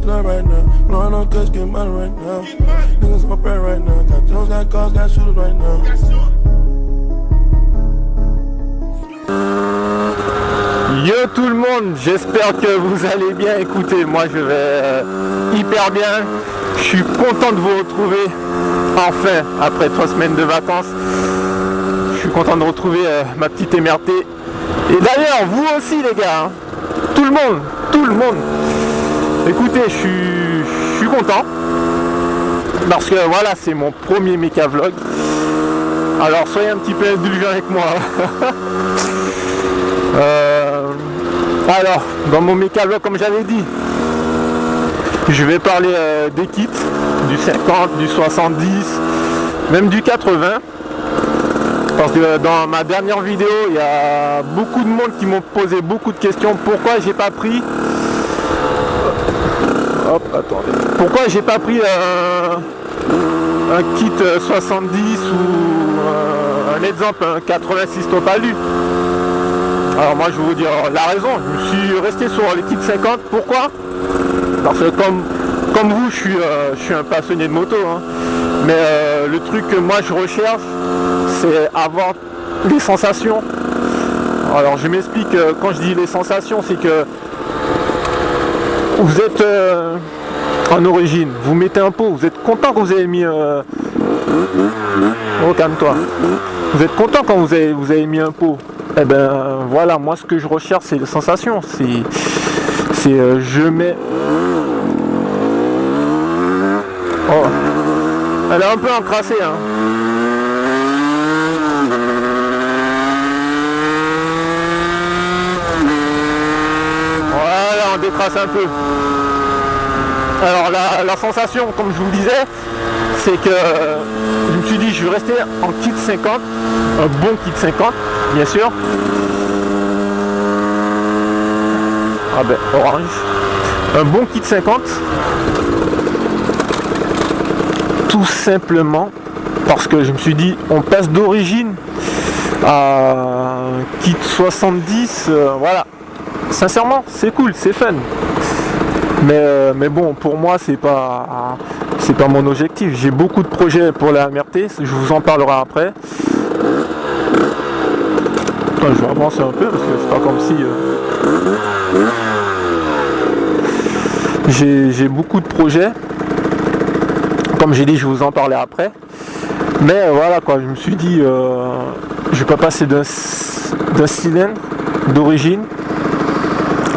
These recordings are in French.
club right now. Blowing on cuts, get money right now. Niggas on bread right now. Got Jones, got cars, got shooters right now. Yo tout le monde, j'espère que vous allez bien. Écoutez, moi je vais hyper bien. Je suis content de vous retrouver enfin après 3 semaines de vacances. Je suis content de retrouver ma petite MRT. Et d'ailleurs, vous aussi les gars, hein. Tout le monde. Écoutez, je suis content. Parce que voilà, c'est mon premier méca vlog. Alors soyez un petit peu indulgents avec moi. Alors, dans mon méca vlog, comme j'avais dit, je vais parler des kits, du 50, du 70, même du 80. Parce que dans ma dernière vidéo, il y a beaucoup de monde qui m'ont posé beaucoup de questions. Pourquoi j'ai pas pris... Hop, attendez. Pourquoi j'ai pas pris un kit 70 ou un exemple, un 86 Topalu. Alors moi je vais vous dire la raison. Je me suis resté sur les kits 50. Pourquoi? Parce que comme vous, je suis un passionné de moto, hein. Mais le truc que moi je recherche, c'est avoir des sensations. Alors je m'explique, quand je dis les sensations, c'est que vous êtes en origine, vous mettez un pot, vous êtes content quand vous avez mis... Oh calme-toi. Vous êtes content quand vous avez mis un pot. Eh ben voilà, moi ce que je recherche c'est les sensations. C'est je mets... Oh, elle est un peu encrassée, hein. Voilà, on décrasse un peu. Alors la sensation, comme je vous le disais, c'est que je me suis dit je vais rester en kit 50, un bon kit 50, bien sûr. Ah ben orange. Un bon kit 50. Tout simplement parce que je me suis dit on passe d'origine à kit 70, voilà. Sincèrement c'est cool, c'est fun. Mais bon, pour moi c'est pas mon objectif. J'ai beaucoup de projets pour la MRT, je vous en parlerai après. Attends, je vais avancer un peu parce que c'est pas comme si j'ai beaucoup de projets. Comme j'ai dit, je vous en parlerai après. Mais voilà quoi, je me suis dit je vais pas passer d'un cylindre d'origine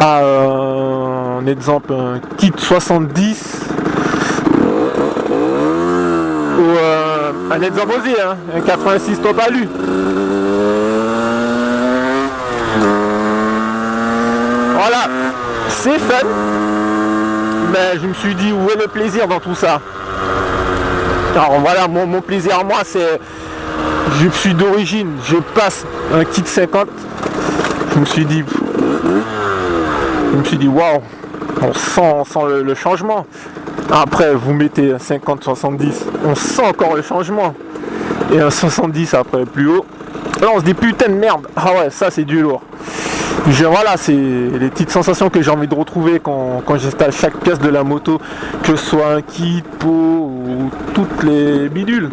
à un exemple, un kit 70 ou un exemple aussi, hein, un 86 Topalu. Voilà, c'est fun, mais je me suis dit où est le plaisir dans tout ça? Alors voilà, mon plaisir à moi c'est, je suis d'origine, je passe un kit 50, je me suis dit waouh, on sent le changement. Après vous mettez un 50-70, on sent encore le changement. Et un 70 après plus haut. Là on se dit putain de merde, ah ouais ça c'est du lourd. Voilà, c'est les petites sensations que j'ai envie de retrouver quand j'installe chaque pièce de la moto, que ce soit un kit, pot ou toutes les bidules.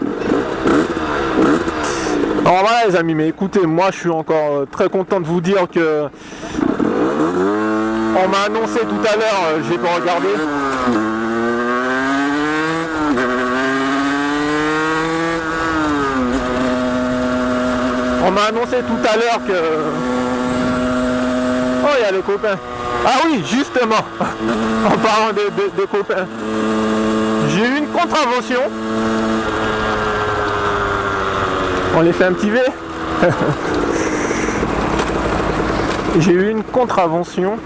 Alors voilà les amis, mais écoutez, moi je suis encore très content de vous dire que on m'a annoncé tout à l'heure, j'ai pas regardé. On m'a annoncé tout à l'heure que... Oh, il y a le copain. Ah oui, justement, en parlant de copains. J'ai eu une contravention. On les fait un petit V. J'ai eu une contravention.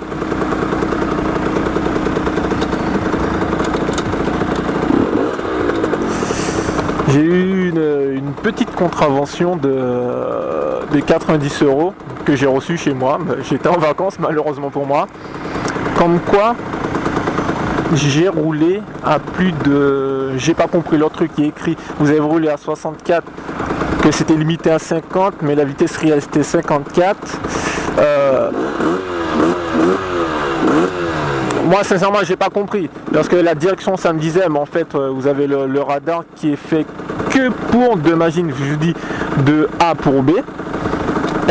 J'ai eu une petite contravention de 90 € que j'ai reçu chez moi. J'étais en vacances malheureusement pour moi. Comme quoi j'ai roulé à plus de... J'ai pas compris le truc qui est écrit. Vous avez roulé à 64, que c'était limité à 50, mais la vitesse réelle c'était 54. moi sincèrement j'ai pas compris. Parce que la direction ça me disait, mais en fait vous avez le radar qui est fait que pour, j'imagine, je vous dis, de A pour B.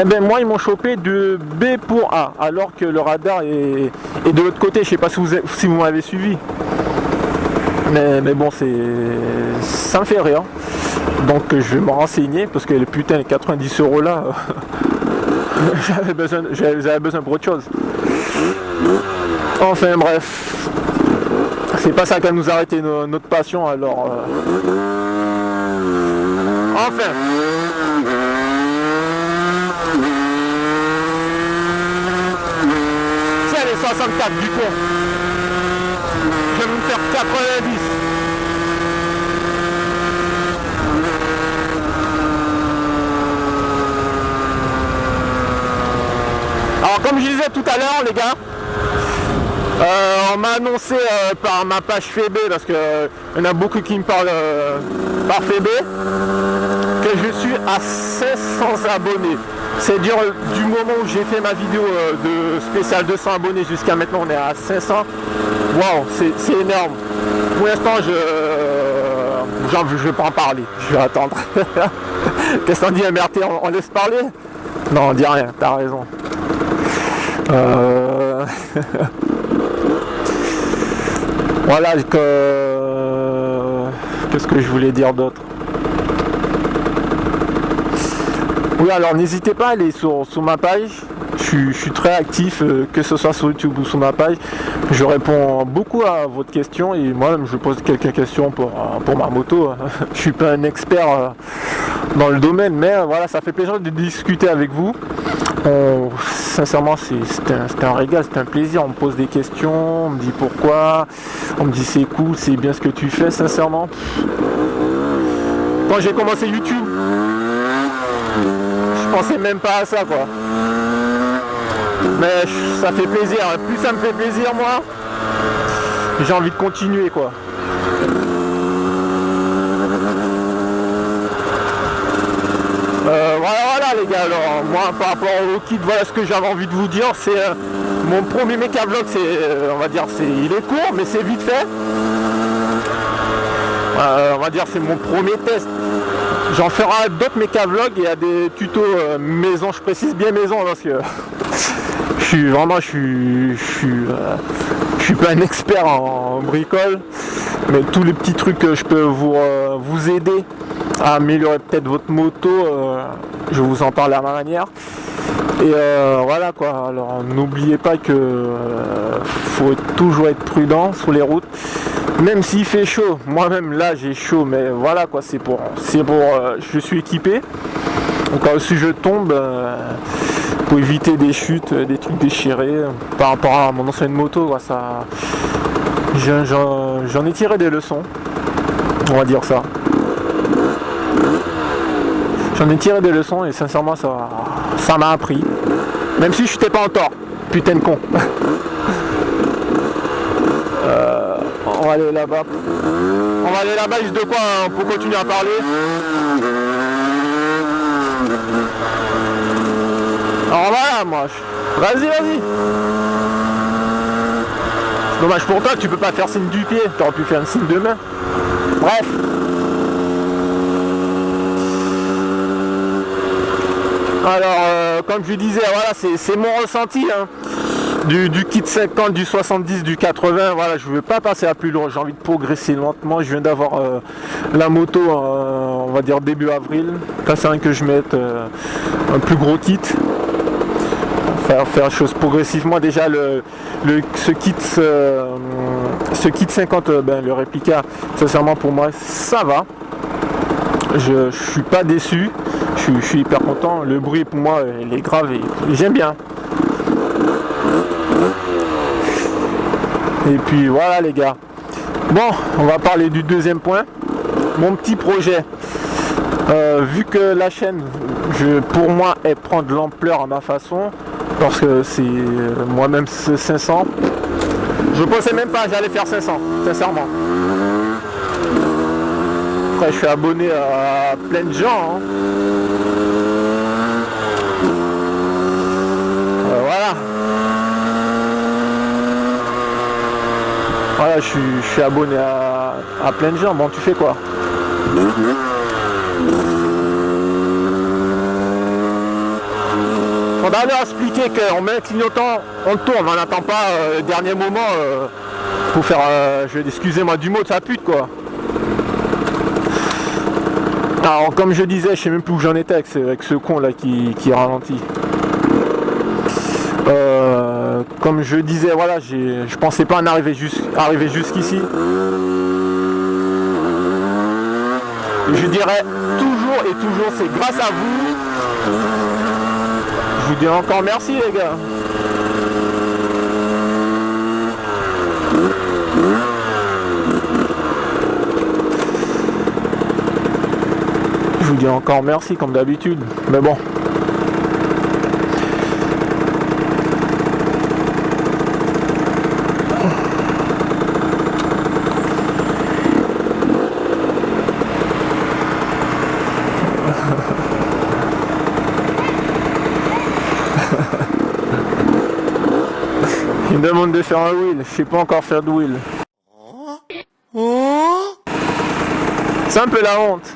Eh bien moi ils m'ont chopé de B pour A, alors que le radar est de l'autre côté. Je sais pas si vous m'avez suivi. Mais bon, ça me fait rire. Donc je vais me renseigner, parce que le putain de 90 € là, j'avais besoin pour autre chose. Enfin bref, c'est pas ça qui va nous arrêter notre passion, alors... Enfin. Tiens les 64 du con. Je vais me faire 90. Alors comme je disais tout à l'heure les gars, on m'a annoncé par ma page FB, parce qu'il y en a beaucoup qui me parlent par FB, que je suis à 500 abonnés. C'est dire du moment où j'ai fait ma vidéo de spécial 200 abonnés jusqu'à maintenant on est à 500. Waouh, c'est énorme. Pour l'instant je vais pas en parler, je vais attendre. Qu'est-ce qu'on dit MRT, on laisse parler? Non on dit rien, t'as raison. Voilà, qu'est-ce que je voulais dire d'autre? Oui, alors n'hésitez pas à aller sur ma page. Je suis très actif, que ce soit sur YouTube ou sur ma page. Je réponds beaucoup à votre question, et moi-même je pose quelques questions pour ma moto. Je suis pas un expert dans le domaine, mais voilà, ça fait plaisir de discuter avec vous. Sincèrement, c'est un régal, c'est un plaisir. On me pose des questions, on me dit pourquoi, on me dit c'est cool, c'est bien ce que tu fais, sincèrement. Quand j'ai commencé YouTube, je pensais même pas à ça, quoi. Mais ça fait plaisir. Plus ça me fait plaisir, moi, j'ai envie de continuer, quoi. Voilà les gars, alors moi par rapport au kit, voilà ce que j'avais envie de vous dire. C'est mon premier méca vlog, on va dire, il est court mais c'est vite fait. On va dire c'est mon premier test. J'en ferai d'autres méca vlogs, il y a des tutos maison, je précise bien maison parce que je suis pas un expert en bricole, mais tous les petits trucs que je peux vous aider à améliorer peut-être votre moto, je vous en parle à ma manière. Et voilà quoi, alors n'oubliez pas que faut toujours être prudent sur les routes, même s'il fait chaud. Moi-même là j'ai chaud, mais voilà quoi, c'est pour je suis équipé, donc si je tombe, pour éviter des chutes, des trucs déchirés. Par rapport à mon ancienne moto, quoi, ça, j'en ai tiré des leçons, on va dire ça. J'en ai tiré des leçons et sincèrement ça m'a appris. Même si je n'étais pas en tort. Putain de con. On va aller là-bas. On va aller là-bas juste de quoi hein, pour continuer à parler. Alors voilà moi. Vas-y. C'est dommage pour toi que tu peux pas faire signe du pied. Tu aurais pu faire un signe de main. Bref. Alors, comme je disais, voilà, c'est mon ressenti hein, du kit 50, du 70, du 80. Voilà, je ne veux pas passer à plus loin. J'ai envie de progresser lentement. Je viens d'avoir la moto, on va dire début avril. Là, c'est vrai que je mette un plus gros kit. Faire les choses progressivement. Déjà, ce kit 50, le réplica, sincèrement pour moi, ça va. Je suis pas déçu. Je suis hyper content, le bruit pour moi il est grave et j'aime bien. Et puis voilà les gars. Bon, on va parler du deuxième point. Mon petit projet. Vu que la chaîne, pour moi, elle prend de l'ampleur à ma façon, parce que c'est moi-même 500. Je pensais même pas que j'allais faire 500, sincèrement. Après, je suis abonné à plein de gens. Hein. Voilà. je suis abonné à plein de gens. Bon, tu fais quoi? Faudra leur expliquer qu'on met un clignotant, on tourne, on n'attend pas le dernier moment pour faire, excusez-moi du mot, de sa pute quoi. Alors comme je disais, je sais même plus où j'en étais avec ce con là qui ralentit. Comme je disais, voilà, je pensais pas en arriver jusqu'ici. Je dirais toujours et toujours, c'est grâce à vous. Je vous dis encore merci les gars. Je vous dis encore merci comme d'habitude. Mais bon. Il me demande de faire un wheel, je sais pas encore faire de wheel. C'est un peu la honte.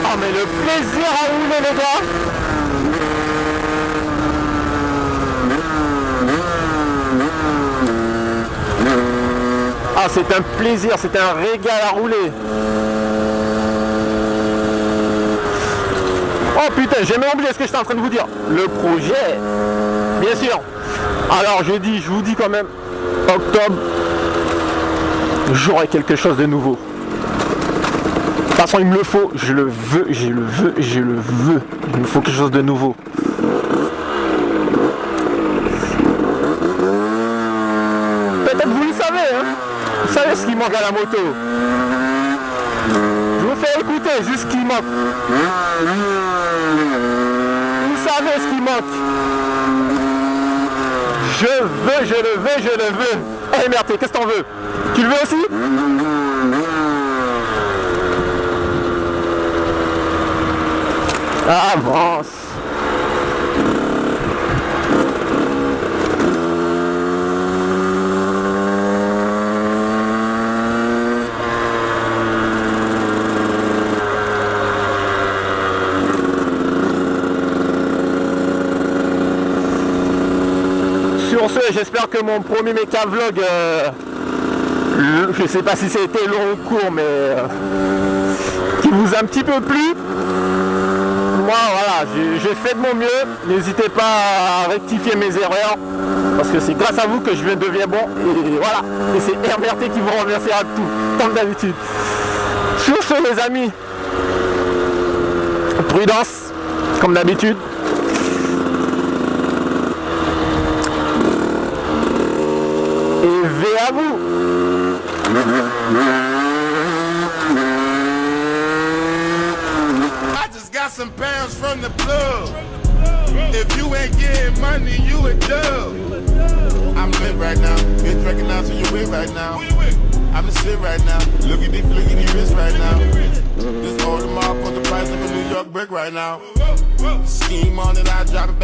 Ah mais le plaisir à rouler les gars. Ah c'est un plaisir, c'est un régal à rouler. Oh putain, j'ai même oublié ce que j'étais en train de vous dire. Le projet, bien sûr. Alors je vous dis quand même, octobre, j'aurai quelque chose de nouveau. De toute façon il me le faut, je le veux. Il me faut quelque chose de nouveau. Peut-être vous le savez, hein. Vous savez ce qui manque à la moto. Je vous fais écouter juste ce qui manque. Vous savez ce qui manque. Je le veux. Eh merde, qu'est-ce que t'en veux? Tu le veux aussi? Avance. Sur ce, j'espère que mon premier méca vlog, je sais pas si c'était long ou court, mais qui vous a un petit peu plu. Moi, voilà, j'ai fait de mon mieux. N'hésitez pas à rectifier mes erreurs, parce que c'est grâce à vous que je deviens bon. Et voilà, et c'est RBRT qui vous remerciera de tout, comme d'habitude. Sur ce, les amis, prudence, comme d'habitude. Et V à vous. I just got some pounds from the plug. If you ain't getting money, you a dub. I'm lit right now. Bitch recognize who you with right now. I'm the shit right now. Look at these wrist right now. This old mark on the price of a New York brick right now. Scheme on it, I drop it back.